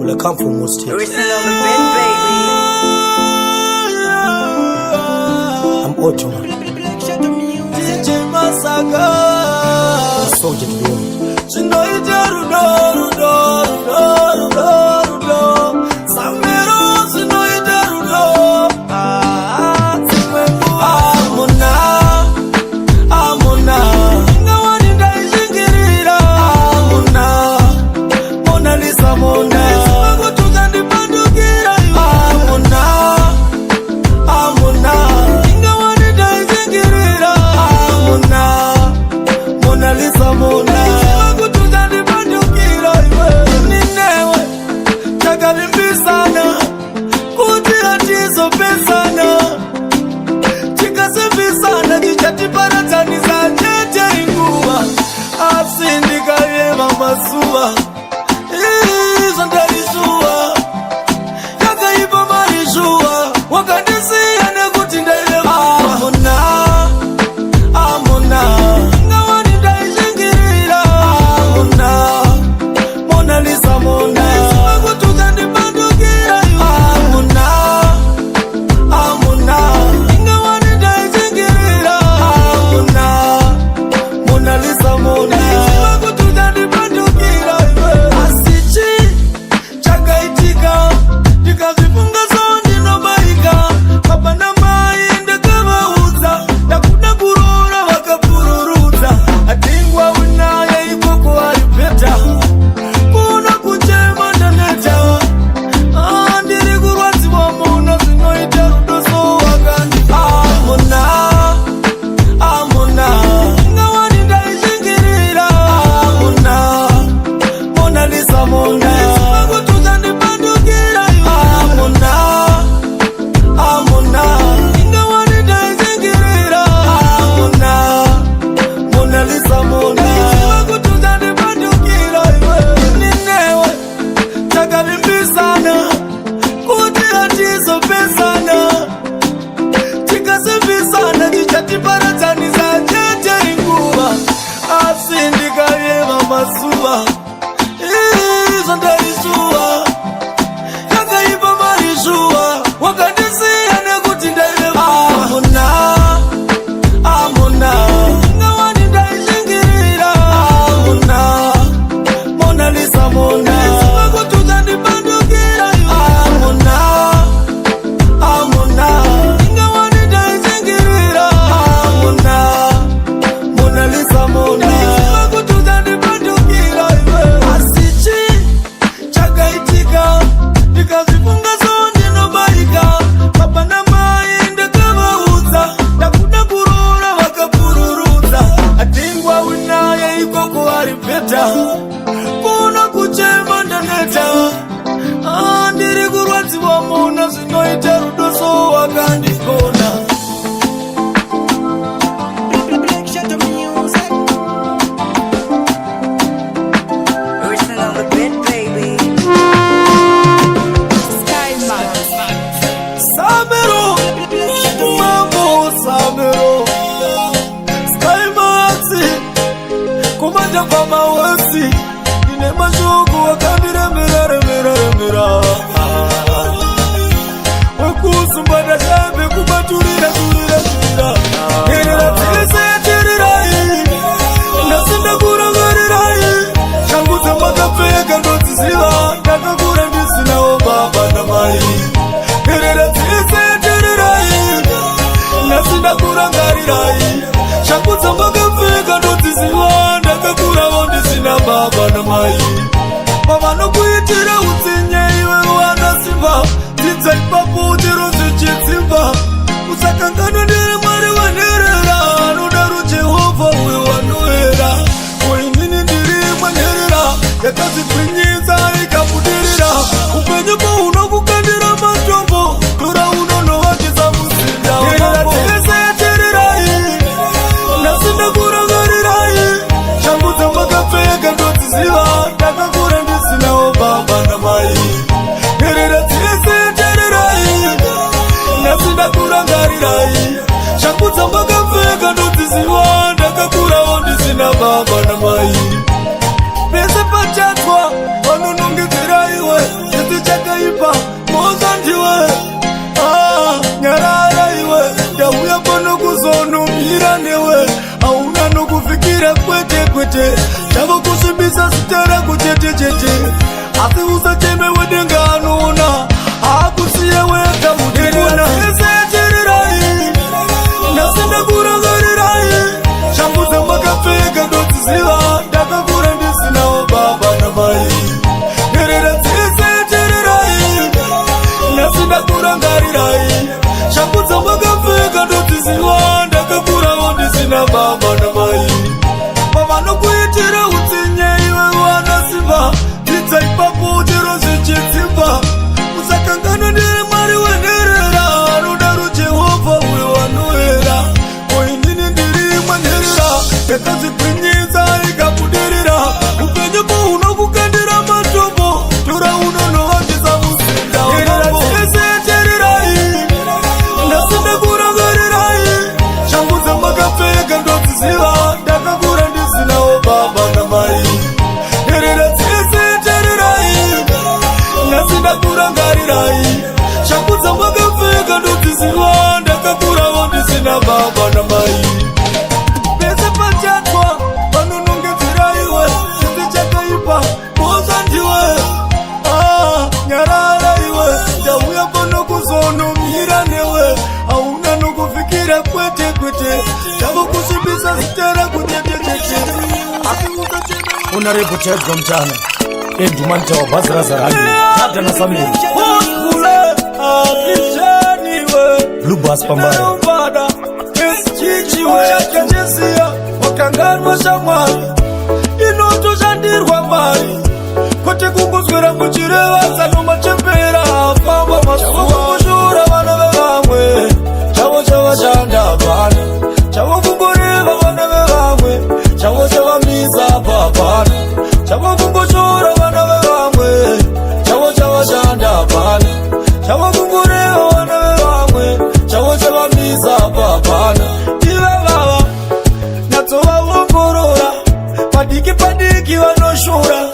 Will I come from most here? Recently on the bed, baby. I'm Ottoman. DJ Massacre. Soldier to the world. Baba na mai pese pachatwa vanonongedzera iwe kwete chavo kusimbisa sitera kuchete chete asi usacheme wedenga anona akusiye weka mudirira seseterirai nasenda kurangarirai shambuza makapfeka ndodziziva ndakakura ndisinawo baba namai derera seseterirai nasenda kurangarirai shambuza makapfeka ndodziziva ndakakurawo ndisina baba namai pavanokuitira utsinye iwe wanasimba idza ipapo chero zvichitsimba usakangana ndiri mwari wenherera anodaro jehovha uyo wanoera oinini ndiri mwanherera yakazigwinyisa ikabudirira upenyu unokukandira matombo tora unonovambisa musinda seseterirai ndasenda kurangarirai shambudza makapfeka ndodziziva ndakakura ndisinawo baba namai herera seseterirai ndasenda kurangarirai shambudza makapfeka ndodziziva ndakakurawo ndisina baba namai pese pachatwa vanonongedzeraiwe chiti chakaipa bozandiwe nyarara iwe ndauya pano kuzonomira newe hauna nokufikira kwete kwete ndavo kusimbisa sitera kutetechete Honorable Chedro Mchana Edumanta wa Bazra Zarani Tata na Samiri Blue Bass Pambari Chakejesia wakanganwa shamwari inoto shandirwa mari kote kunguzwera muchireva tsano machembera afamba masuwa kushura vana vevamwe chavo chavashanda hapana chavo kungoreva vana vevamwe chavo chavamisa hapana chavo kungoshura vana vevamwe chavo chavashanda hapana chavo kungoreva vana vevamwe chavo chavamisa hapana ivevava natsovaongorora padiki padiki vanoshura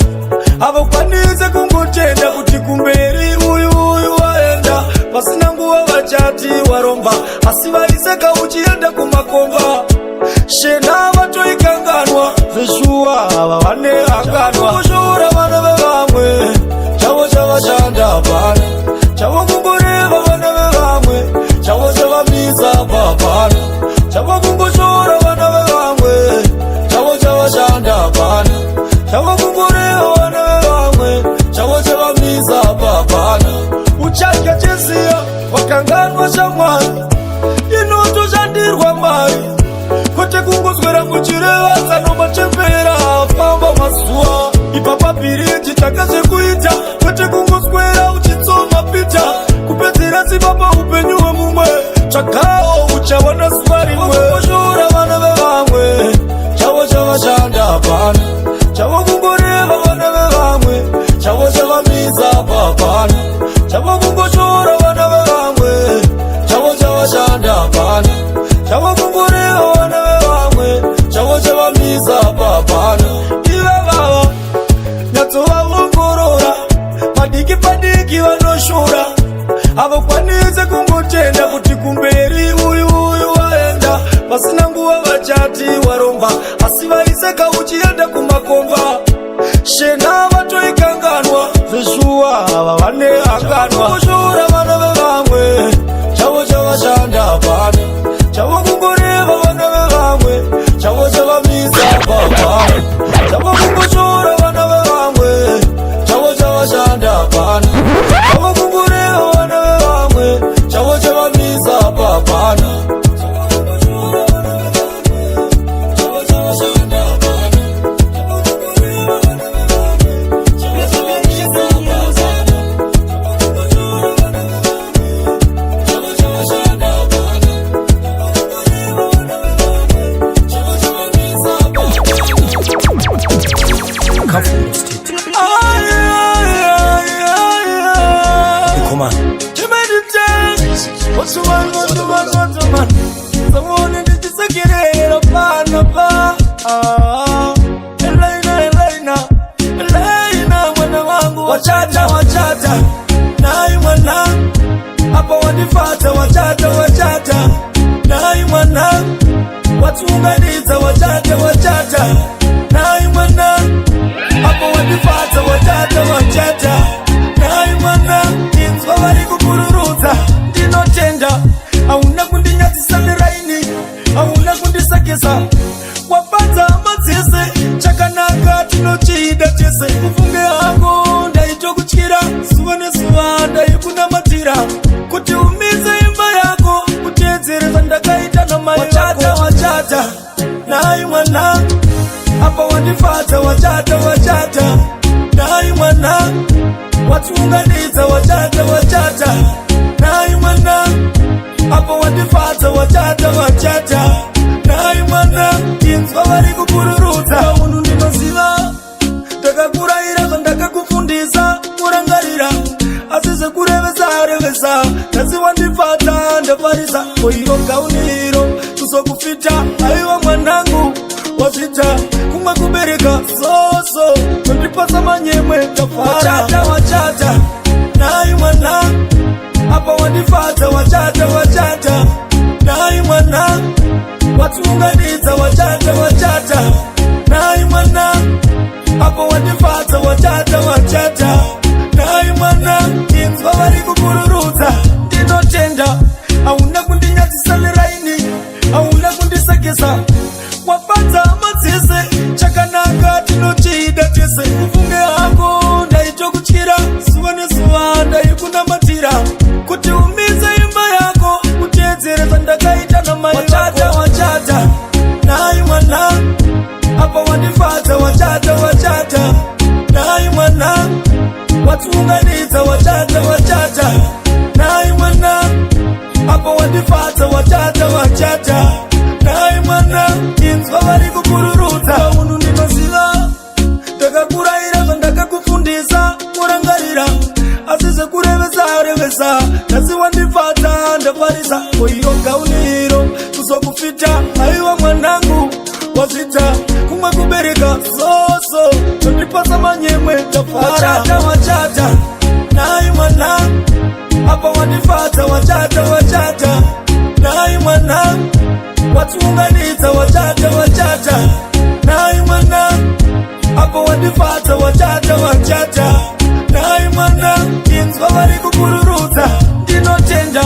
havakwanise kungotenda kuti kumberi uyu waenda pasina nguva vachati waromba asi vaiseka uchienda kumakomba shena vatoikanganwa zveshuwa hava vane anganwa kushora vana vevamwe chavo chavashanda hapana chavo kungoreva vana vevamwe chavo chavamisa hapana chavo kungoshora vana vevamwe chavo chavashanda hapana chavo kungoreva vana vevamwe chavo chavamisa hapana uchadya chesiya wakanganwa shamwari inoto shandirwa mari kote kungozwera muchireva tsano machembera afamba masuwa ipapapiriji takazvekuita kote kungoswera uchitsoma pita kupedzera sibaba upenyu hwemumwe tsvagawo uchawana zuva rimwe kushora vana vevamwe chavo chavashanda hapana chavo kungoreva vana vevamwe chavo chavamisa hapana chavo kungoshora vana vevamwe chavo chavashanda hapana chavo kungoreva vana vevamwe chavo chavamisa hapana ivevava nyatsovaongorora padiki padiki vanoshura havakwanise kungotenda kuti kumberi uyu waenda pasina nguva vachati waromba asi vaiseka uchienda kumakomba shena vatoikanganwa zveshuwa hava vane anganwa kushura vana vevamwe chavo chavashanda hapana chavo kungoreva vana vevamwe chavo chavamisa hapana chavo kungoshora vana vevamwe chavo chavashanda hapana chavo kungoreva vana vevamwe chavo chavamisa hapana Kafu State Ikoma Someone did this again upon the bar. Elena, wachata nai mwana hapa wanifata wachata nai mwana watuunganiza wachata nai mwana apo wandifadza wachata wachata nai mwana inzwa vari kukururudza ndinotenda hauna kundinyatsisa miraini hauna kundisakisa wafadza madzese chakanaka tinochida tese kufunge hako ndaitokutyira zuva nezuva ndaikunamatira kuti umize imba yako kuteedzereza ndakaita namai wachata wachata nai mwana apa wandifadza wachata wachata nai mwana watiunganidza wachata wachata nai mwana apa wandifadza wachata wachata nai mwana inzwa vari kukururudza unhu ndinoziva ndakakurayira zvandakakufundisa kurangarira asi zvekurevesa revesa nhasi wandifadza ndafarisa koiro gauniro kuzokufita aiwa mwanangu wazvita kumwe kubereka zoso nondipasa manyemwe ndafara wachata nai mwana apa wandifadza wachata wachata nai mwana watiunganidza wachata wachata nai mwana apa wandifadza wachata wachata nai mwana inzwa vari kukururudza ndinotenda hauna kundinyatsisa miraini hauna kundisakisa wafadza madzese chakanaka tinochida tese kufunge hako ndaitokutyira zuva nezuva ndaikunamatira kuti umize imba yako kuteedzereza ndakaita namai wachata wachata nai mwana apa wandifadza wachata wachata nai mwana watiunganidza wachata wachata nai mwana apa wandifadza wachata wachata nai mwana inzwa vari kukururudza unhu ndinoziva ndakakurayira zvandakakufundisa kurangarira asi zvekurevesa revesa nhasi wandifadza ndafarisa koiro gauniro kuzokufita aiwa mwanangu wazvita kumwe kubereka zoso tondipasa manyemwe ndafara wachata nai mwana apa wandifadza wachata wachata nai mwana watiunganidza wachata wachata nai mwana apa wandifadza wachata wachata nai mwana inzwa vari kukururudza ndinotenda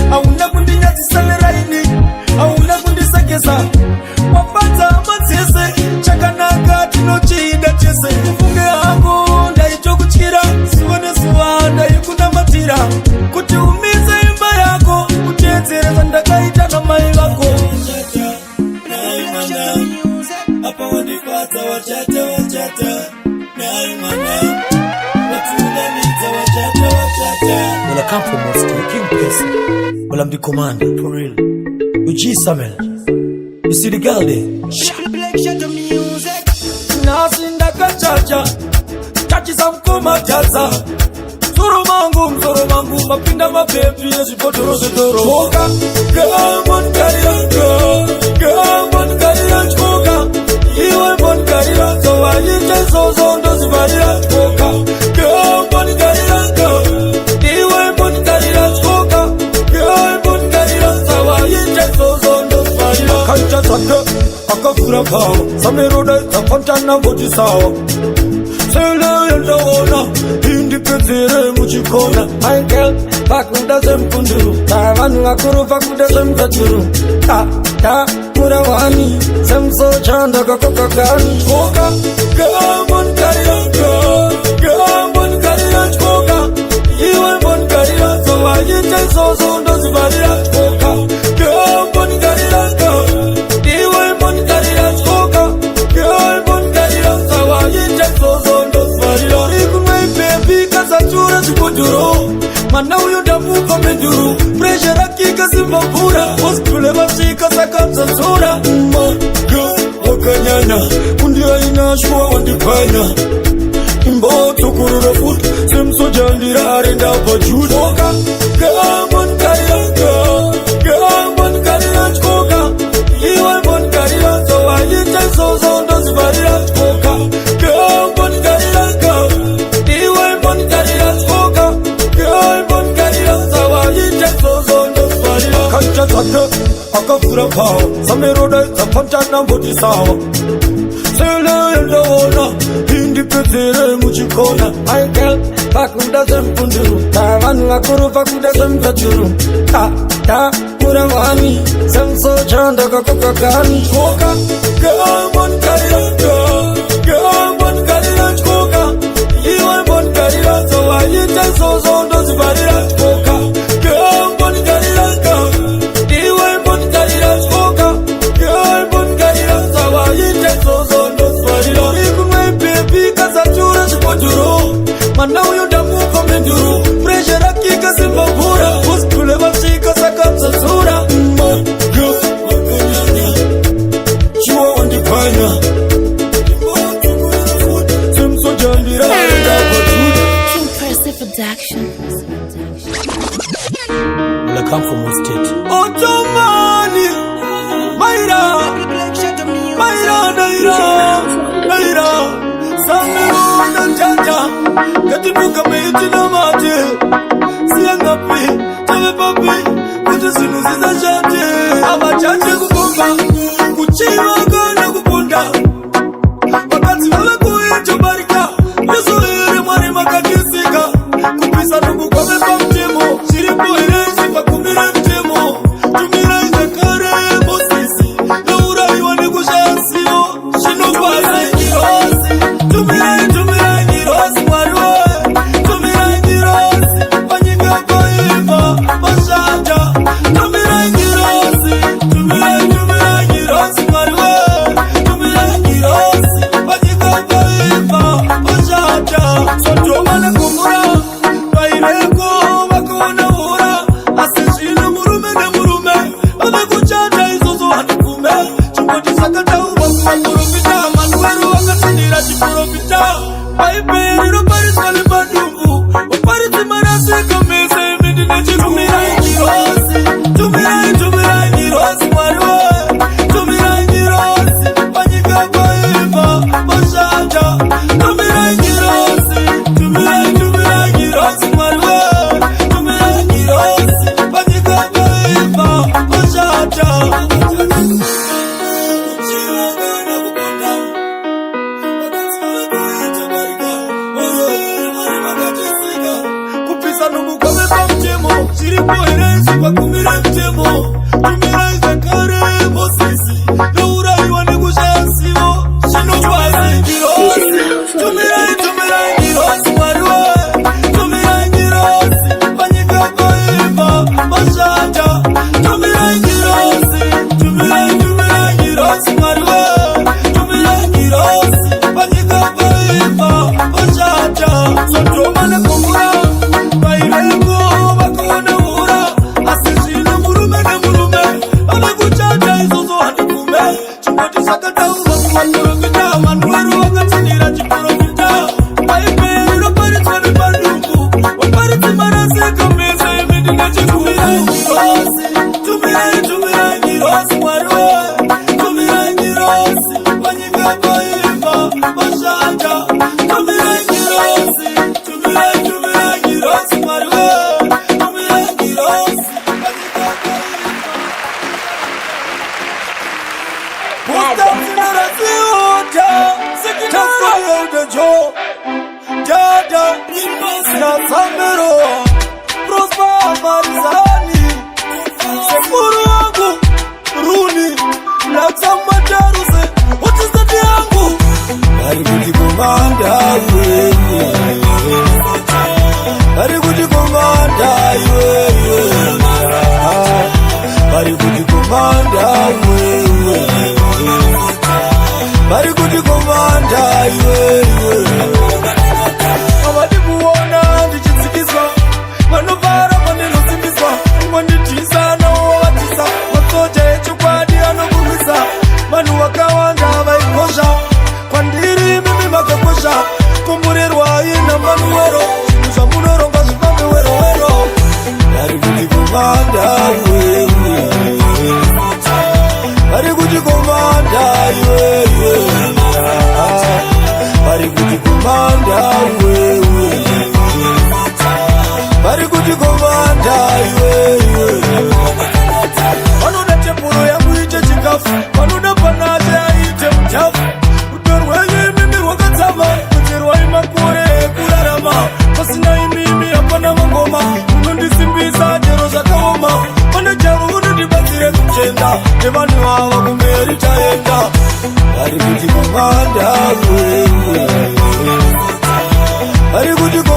hauna kundinyatsisa miraini hauna kundisakisa wafadza madzese chakanaka tinochida tese kufunge hako ndaitokutyira zuva nezuva ndaikunamatira kuti umize imba yako kuteedzereza ndakaita namai vako nai mwana apa wandifadza wachata wachata nai mwana watiunganidza wachata wachata. Well, I come from Moscow, King Pesa. Well, I'm the commander, for real. You G Samuel. You see the girl there? Nasi ndakachacha chachiza mkoma chaza mzuru mangu mapinda mapepi ezvibhodhoro zvedoro choka gemonkarira choka iwe monkarira zovaite izozo ndozivarira choka gemonkarira iwe monkarira choka gemonkarira zovaite izozo ndozivarira kaita dzake akavhura pavo sameroda dzafantana voti sawa seleyendaona indipedzere muchikona aikel vakuda zvemukunduru vanhu vakuru vakuda zvemutadzuru ta murawani semusocha ndakakoka kani choka gemonkarira choka iwe monkarira zovaite izozo ndozivarira choka gemonkarira iwe monkarira choka gemonkarira zovaite izozo ndozivarira ikumwe ipepi kasatura zvibhodhoro mana uyo ndamupa menduru presha rakika zimbabvura hospitale vasvika sakadzadzora wakanyanya kundiaina shuwa wandipanya imbotsokorora futi semusoja ndirare ndabva juda gemonkarira choka iwe monkarira zovaite izozo ndozivarira choka gemonkarira iwe monkarira choka gemonkarira zovaite izozo ndozivarira kaita dzake akavhura pavo sameroda dzapfantana mboti sawa sele ndoona indipedzere muchikona. My girl pakuda zvemupunduru, vanhu vakuru pakuda zvemupedzuru. Muramwani semusocha ndakakoka kani koka gambonikarira chikoka iwe mbonikarira zowaite zozo ndozivarira chikoka gambonikarira iwe mbonikarira chikoka gambonikarira zowaite zozo ndozivarira ikunwe bebi kasatura chipoturo mana uyo ndamupa menduru presha rakika simbabura usikule vasvika sakapsasura chiwa wandipanya semsojambira Will I come from what state? Ottomani Maira Naira Samira Njanja Katibuka meiti na mate Siangapi Tave papi Kuti sinu ziza shate Abachache kukonga Kuchiwa kanda kuponda Wakati wala kuito barika Yesu ere mwari makakisika Kupisa nubu kwa mepa mtemo Shiripo irezi pa kumire mtemo Tumira ize kare mosisi Naura iwa ni kushasio Shino kwa ikirosi Tumira ikirosi mwariwe Tumira ikirosi Panyika kwa iva Mashanja Tumira ikirosi mwariwe Tumira ikirosi Panyika kwa iva Mashanja Sotroma na kumura Baireko wakona ura Asishina murume na murume Wamekuchata izozo hatukume Chukoti sakata uwa kurupita Manuweru wakatinira chipurupita Baiperi no paris wale badumbu Wapariti marasi kamese Midi na chikumira ikirosi Tumira ikirosi mwariwe Tumira ikirosi Panyika kwa iva Mashanja Tumira ikirosi mwariwe Tumira ikirosi Panyika kwa iva Mashanja Kupisa nubu kwa mepa mtemo Shiripo irezi kwa kumire mtemo Tumira ize kare mosisi Naura iwa ni kushasio Shino kwa ikirosi Tumira ikirosi mwariwe Tumira ikirosi Panyika kwa iva Mashanja Tumira ikirosi mwariwe Tumira ikirosi Panyika kwa iva Mashanja Sotroma na kumura Baireko wakona ura Asishina murume na murume Wamekuchata izozo hatukume Chukoti sakata uwa kurupita Manuweru wakatinira chipurupita Baiperi no paris wale badumbu Wapariti marasi kamese Midi na chikumira ikirosi Tumira ikirosi mwariwe Tumira ikirosi Panyika kwa iva Mashanja Tumira ikirosi mwariwe Tumira ikirosi Panyika kwa iva Utamzinara siuta Sikinara yaude jo Jada Na samero Prosper Marizani Sekuru wangu Runi Laksa majaruse Utizati yangu Bari kuti komanda Bari kuti komanda Bari kuti komanda Bari kuti komanda Amadi kuona ndichitsikisa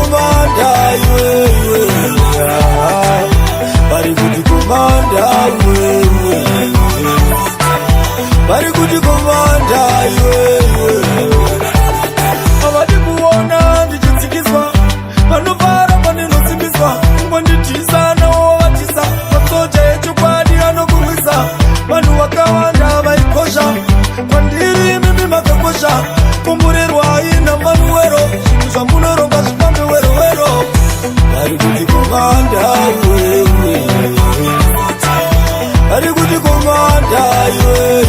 komanda iwe bari kuti komanda iwe bari kuti komanda iwe avadi kuona ndichitsikiswa vanovhara pandinosimbiswa ngonditisa nawovatisa masoja echokwadi anokurwisa vanhu vakawanda vaikosha kwandiri mimi makakosha kumburerwai namanuwero zvinhu zvamunoronga zvifambe werowero vari kuti komanda iwewe vari kuti komanda iwewe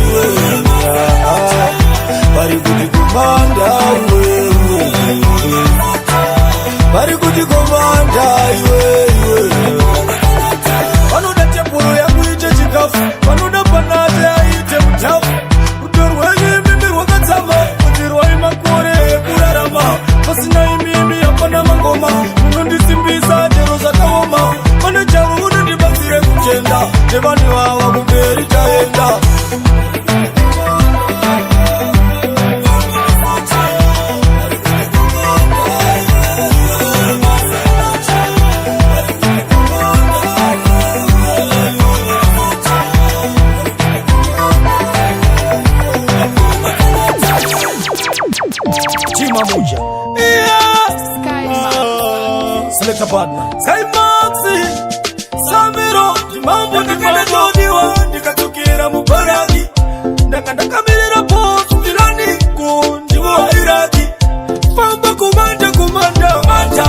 vari kuti komanda iwewe vari kuti komanda iwewe vanoda tebhuro yangu ite chikafu vanoda panate aite mutafu rudo rwenyu imimi rwakatsama kutirwai makore ekurarama pasina imimi hapana mangoma munondisimbisa chero zvakaoma pane chavo unondibatsire kutenda nevanhu vava kumberi taenda Moja. Select a partner. Say Maxi, Samiro, Mambo nikadodiwa, nikatokera mubaraki. Ndakamirira post filani kunjiwa Iraki. Famba komanda komanda komanda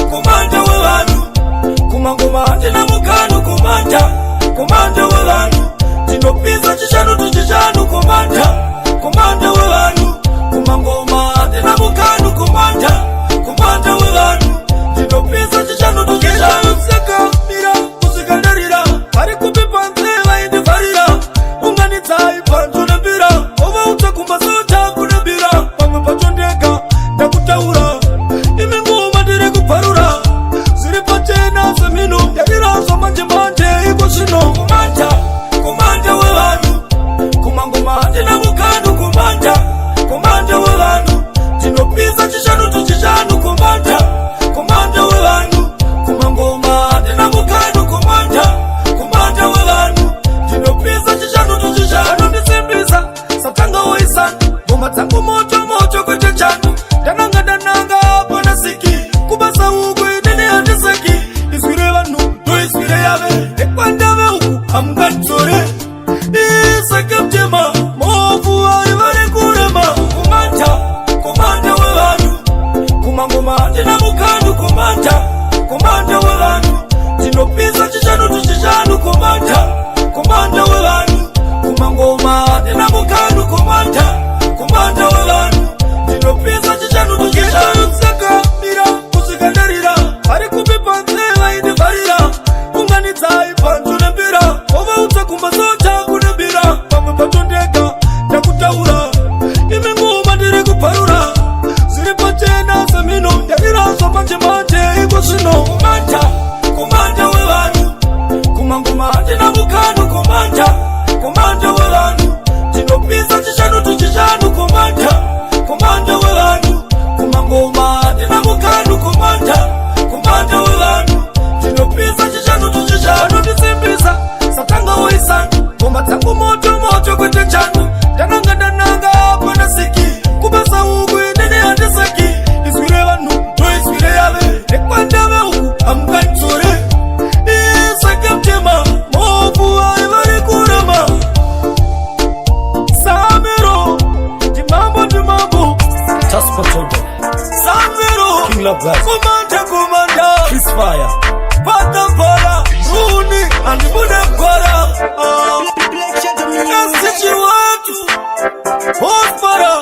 komanda wevanhu. Kumangoma ndina mukanu komanda komanda wevanhu. Tinopisa chishanu tuchishanu komanda komanda wevanhu. Kumangoma ndina mukanu komanda komanda wevanhu. Tinopisa chishanu tuchishanu sakamira kusikandarira vari kupi panze vaindivharira unganidzai panzonambira ova utakumbasota kunambira pamwe pachondega ndakutaura imi ngoma ndiri kubvarura zviri pachena semino yarirazva manje manje iko zvino komanda komanda wevanhu. Kumangoma ndina mukanu komanda komanda wevanhu. Tinopisa chishanu tuchishanu komanda komanda wevanhu. Kumangoma ndina mukanu komanda komanda wevanhu. Tinopisa chishanu tuchishanu ndisimbisa satanga woisana ngoma dzangu moto moto kwete chanu ndananga pana siki kubasa uku inini handiseki izwire vanhu toizwire yave ekwandave uku hamunganzore iseke mtema movu aivari kurema komanda komanda wevanhu. Kumangoma ndina mukanu komanda komanda wevanhu. Tinopisa chishanu tuchishanu komanda komanda wevanhu. Kumangoma ndina mukanu komanda komanda wevanhu. Tinopisa chishanu tuchishanu sakamira kusikandarira vari kupi panze vaindivharira unganidzai panzonambira ova utakumbasota kunambira pamwe pachondega ndakutaura imi ngoma ndiri kubvarura zviri pachena semino yarirazva manje manje iko zvino komanda komanda wevanhu. Kumangoma ndina mukanu komanda komanda wevanhu. Tinopisa chishanu tuchishanu komanda komanda wevanhu. Kumangoma ndina mukanu komanda komanda wevanhu. Tinopisa chishanu tuchishanu ndisimbisa satanga woisana ngoma dzangu moto moto kwete chanu ndananga pana siki kubasa uku inini handiseki izwire vanhu toizwire yave ekwandave uku hamunganzore iseke mtema movu aivari kurema Samiro ndimambo Samiro King Love Guys komanda Chris Fire patapara runi handibude gwara nasichi watu hospara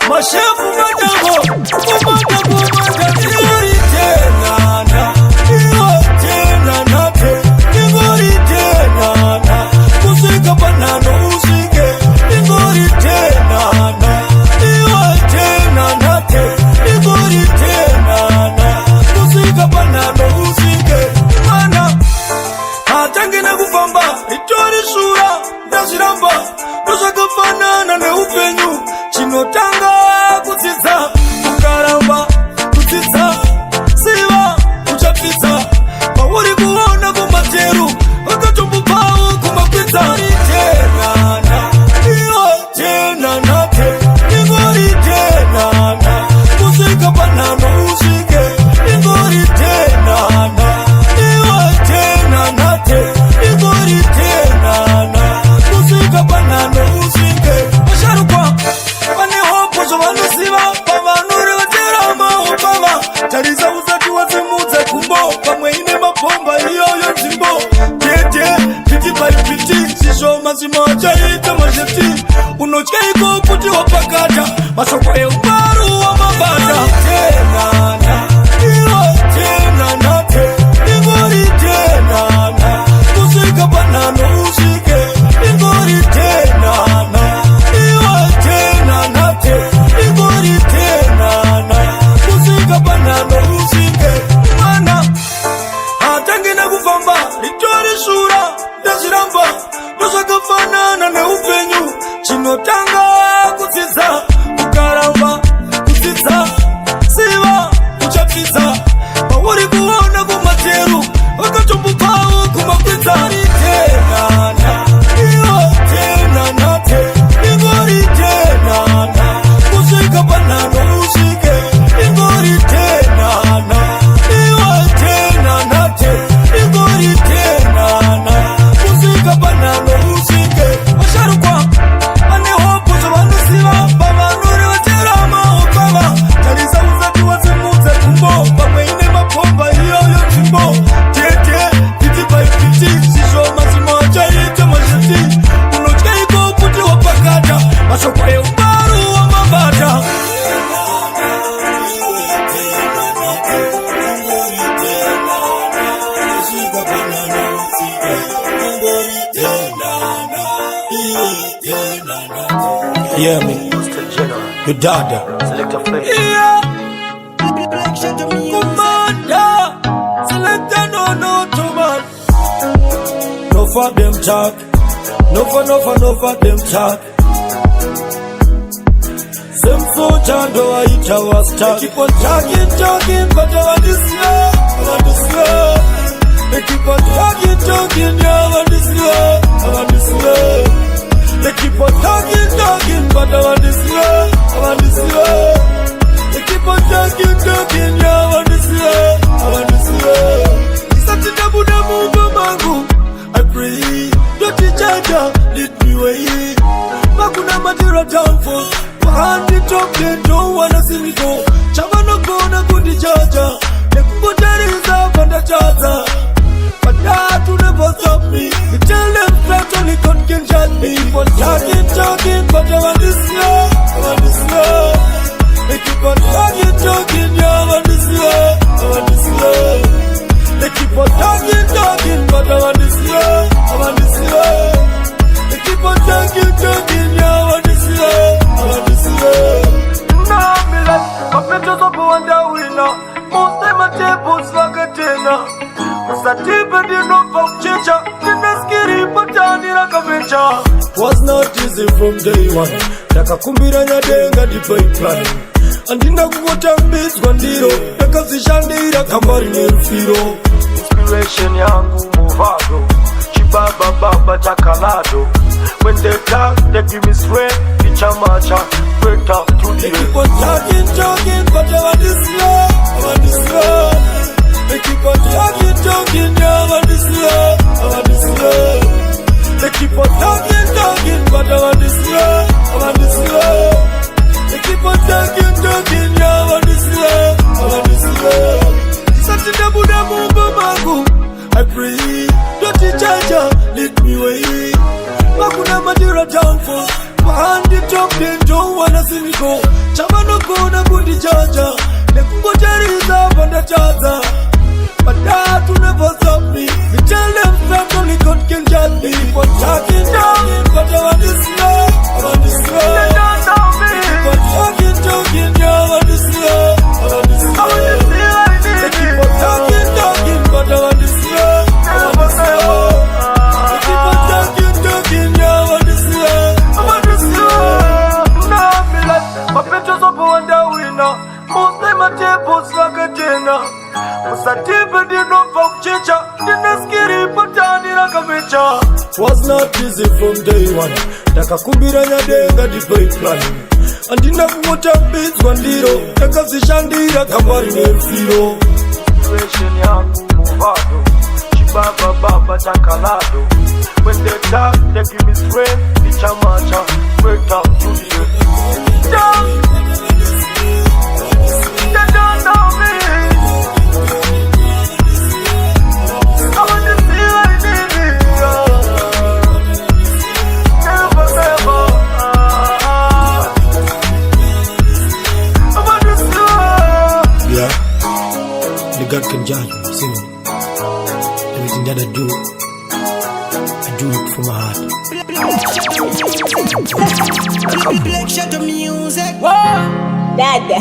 mashefu majango komanda nigori tenana iwo tenana te nigori tenana kusika panano usike nigori tenana iwo tenana te nigori tenana kusika panano usike mana hatangina kufamba itori shura ndazviramba ndozvakafanana neupenyu chinotanga kudzidza ukaramba Yeah, me. Your dada. Select a play. Yeah. Commander. Select a no man. No for them talk. No for them talk. Same soldier do I eat our stuff. They keep on talking, but I want to slow. They keep on talking, yeah, I want to slow. They keep on talking, but I want to slow. They keep on talking, yeah, I want to slow. It's something that would have moved mangu. I pray, don't you charge, lead me way. Makuna matira down for. Behind the top, they don't wanna see me go. Chavano gonna go the charger. They put their hands up on the charger. But that will never stop me. They tell them flat only God can shut me. But talking, but I want to slow. They keep on talking, yeah, I want to slow. They keep on talking, but I want to slow. They keep on talking, yeah, I want to slow. Was not easy from day one. Nakakumbira nyadenga di pipeline. Andina kuota mbizwa ndiro. Nakazishandira kambari nerufiro. Inspiration yangu movado. Chibaba baba chakalado. When they talk, they give me strength. Chamacha, break up to the They keep on talking, but I want to slow. They keep on talking, yeah, I want to slow. They keep on talking, but I want to slow. They keep on talking, yeah, I want to slow. Something that would have moved mangu. I pray, don't you charge, lead me way. Makuna matira down for. Behind the top, they don't wanna see me go. Chavano gonna go the charger. They go carry up on the charger. But that will never stop me. We tell them that only God can judge me. For talking, but I want to slow. They don't know me. For talking, yeah, I want to slow. They keep on talking, but I want to slow. They keep on talking, yeah, I want to slow. My pictures up on the winner. Most of my tables like a dinner. Musatipe dino voucher. Dina skiri patani like a bitch. Was not easy from day one. Nakakumbira nyadenga di pipeline. Andina kuota mbizwa ndiro. Nakazishandira kambari nerufiro. Inspiration yangu movado. Chibaba baba chakalado. When they talk, they give me strength. The chamacha, break up to the they don't know me. I want to see like this. Never. I want to see. Yeah, the God can judge me. See me. Everything that I do it from my heart. Dada.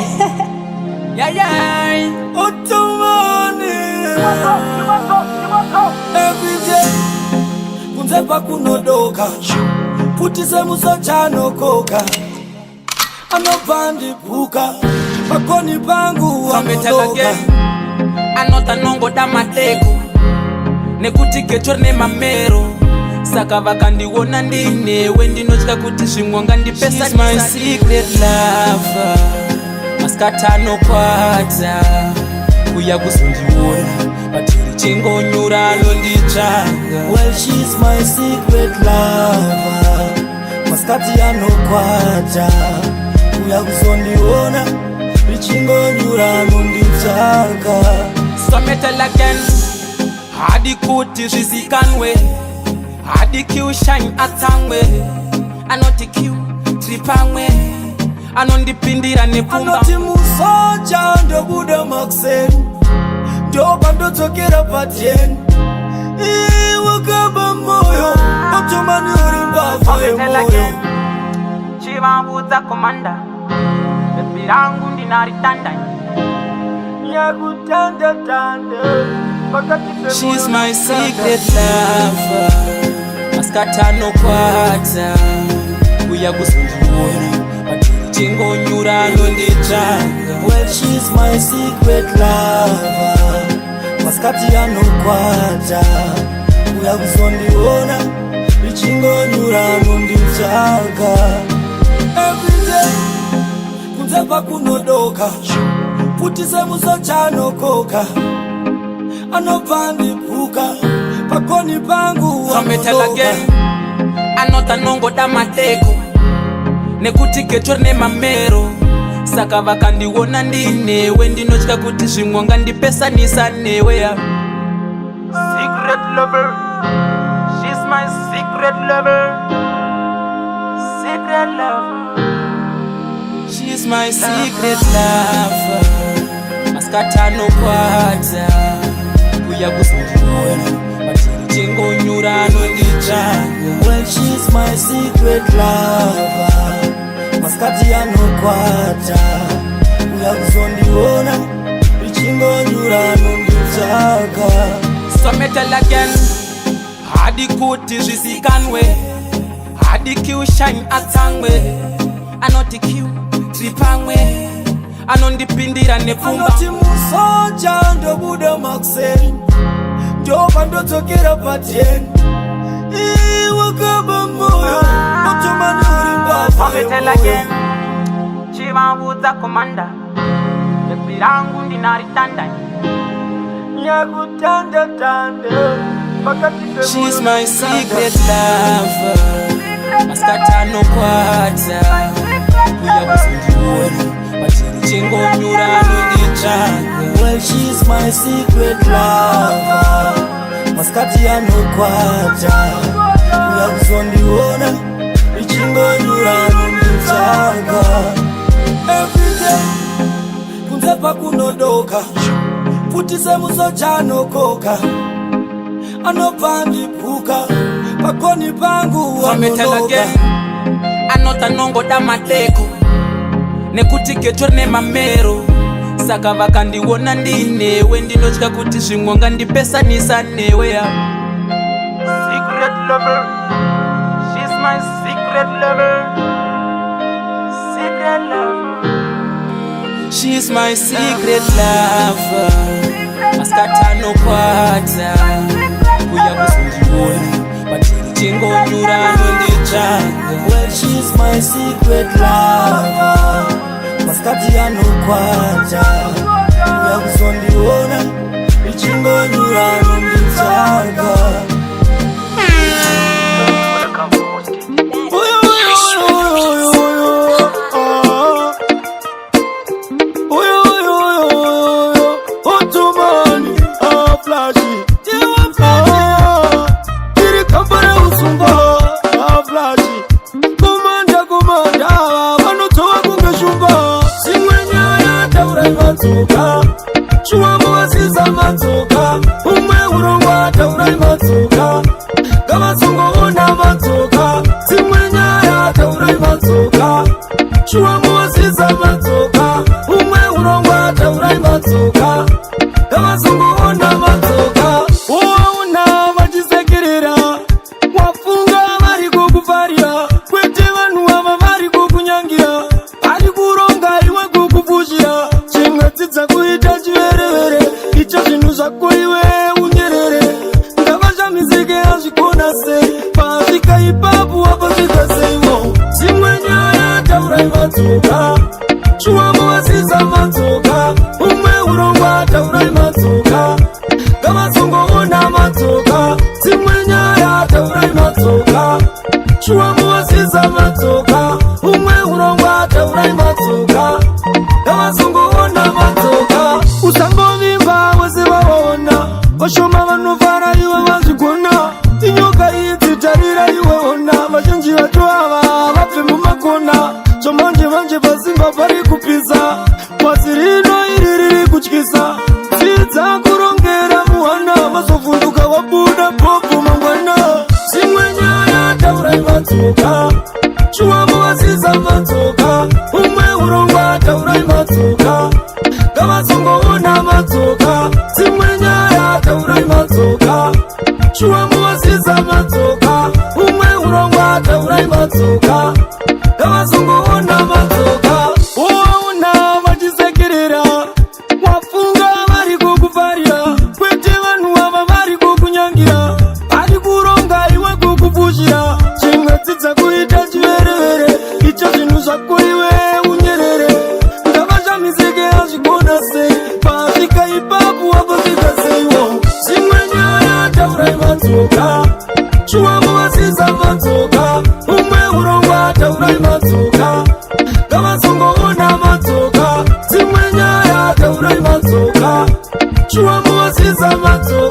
Yeah. Otomani. Every day. Kunzepa kunodoka. Putise musachano koka. Anopandi puka. Pakoni pangu wamodoka. Anota nongo damateko. Nekuti ketorne mamero. Saka vakandiona ndine wendinotya kuti zvimwanga ndipesa. She's my secret lover. Maskata anokwata kuya kuzondiona patiri chingonyura anonditsvaga. Well, she's my secret lover. Maskati anokwata kuya kuzondiona richingonyura anonditsvaga. Sometel again. Hadi kuti zvizikanwe. Hadi kiu shine atangwe. Anoti kiu tripangwe. Anondipindira nepumba. Anoti musoja ndo buda maxen. Ndo bando tokera patien. Wakaba moyo. Otomani urimba faye moyo. Chivabuza komanda Baby rangu ndinaritanda Nyakutanda tanda She's my secret lover Maskata no kwata Kuya kusundiwona Chingo nyura no ndichanga Well, she's my secret lover Maskati ya no kwata Kuya kusundiwona Chingo nyura no ndichanga Every day Kunzepa kunodoka Futise muso chano koka Anopandi puka Pakoni pangu wa modoka Anota nongo da mateko Nekuti kechorne mamero Saka vakandiwona ndinewe Ndinochka kuti zvimwonga ndipesa nisanewe Secret lover She's my secret lover Secret lover She's my secret lover Maskata no kwata Kuya kusundiwona Chingo nyura no ndichanga Well, she's my secret lover Maskati ya no kwata Kuya kusundiwona Chingo nyura no ndichanga So me tell again Hadi kuti zvizikanwe Hadi kiu shine atangwe Anoti kiu tripangwe Anondipindira nepfumba Anoti musoja ndo buda makseni Ndoba ndo tokera patien Iwa kaba moyo Otomani urimba So me tell again Chivabuza komanda Baby rangu ndinaritanda Nyakutanda tanda She's my secret lover Maskata no kwata Kuya kusundiwona Chingo nyura no ndichanga Well, she's my secret lover Maskati ya no kwata Kuya kusundiwona Chingo nyura no ndichanga Every day Kunzepa kunodoka Futise muso chano koka Anopandi puka Pakoni pangu wa modoka Anota nongo da mateko Nekuti kechorne mamero Saka vakandiwona ndinewe Ndinochka kuti zvimwonga ndipesa nisanewe Secret lover She's my secret lover Secret lover She's my secret lover Maskata no kwata Kuya kusundiwona Chingo nyura no ndichanga Well, she's my secret lover Maskati ya no kwata Kuya kusundiwona Chingo nyura no ndichanga Chua mwasiza matsoka Umwe urongwa taurai matsoka Kama songo ona matsoka Simwenya ya taurai matsoka Chua mwasiza matsoka Umwe urongwa taurai matsoka Kama songo ona matsoka Uwauna machisekirira Wafunga vari kukufaria Kwete vanu wava vari kukunyangira Ari kuronga iwe kukufushia Chimwetsitsa kuita chiverevere Icha zvinhu zvako iwe unyerere Ngavazha mizike azvikona sei Pasvika ipapo wapasvika seimo Zimwe nyaya taurai matsoka Chua mwasiza matsoka Umwe urongwa taurai matsoka Ngavazongoona matsoka Zimwe nyaya taurai matsoka Chua mwasiza matsoka Umwe urongwa taurai matsoka Ngavazongoona matsoka Usangovimba wese vaona Vashoma vanovara iwe vazvigona Inyoka idzi tarira iwe ona Vazhinji vacho ava vabve mumakona Zvomanje manje pasimba pari kupisa Pasi rino iri riri kutyisa Dzidza kurongera muhana Mazovhunduka wabuda popo mangwana Zimwe nyaya taurai matsoka Chua mwasiza Chua muwasiza matsoka umwe urongwa taurai matsoka Kavazungu una matsoka Uona vachisekerera Wafunga vari kukufarira Kwete vanhu ava vari kukunyangira Vari kuronga iwe kukupushira Chimwe dzidza kuita chiverevere Icho zvinhu zvako iwe unyerere Ndavashamizeke azvigona sei Pasvika ipapo wapasvika seiwo Chimwe nyaya taurai matsoka Chua muwasiza matsoka umwe urongwa taurai matsoka Kavazungu una matsoka Chimwe nyaya taurai matsoka Chua muwasiza matsoka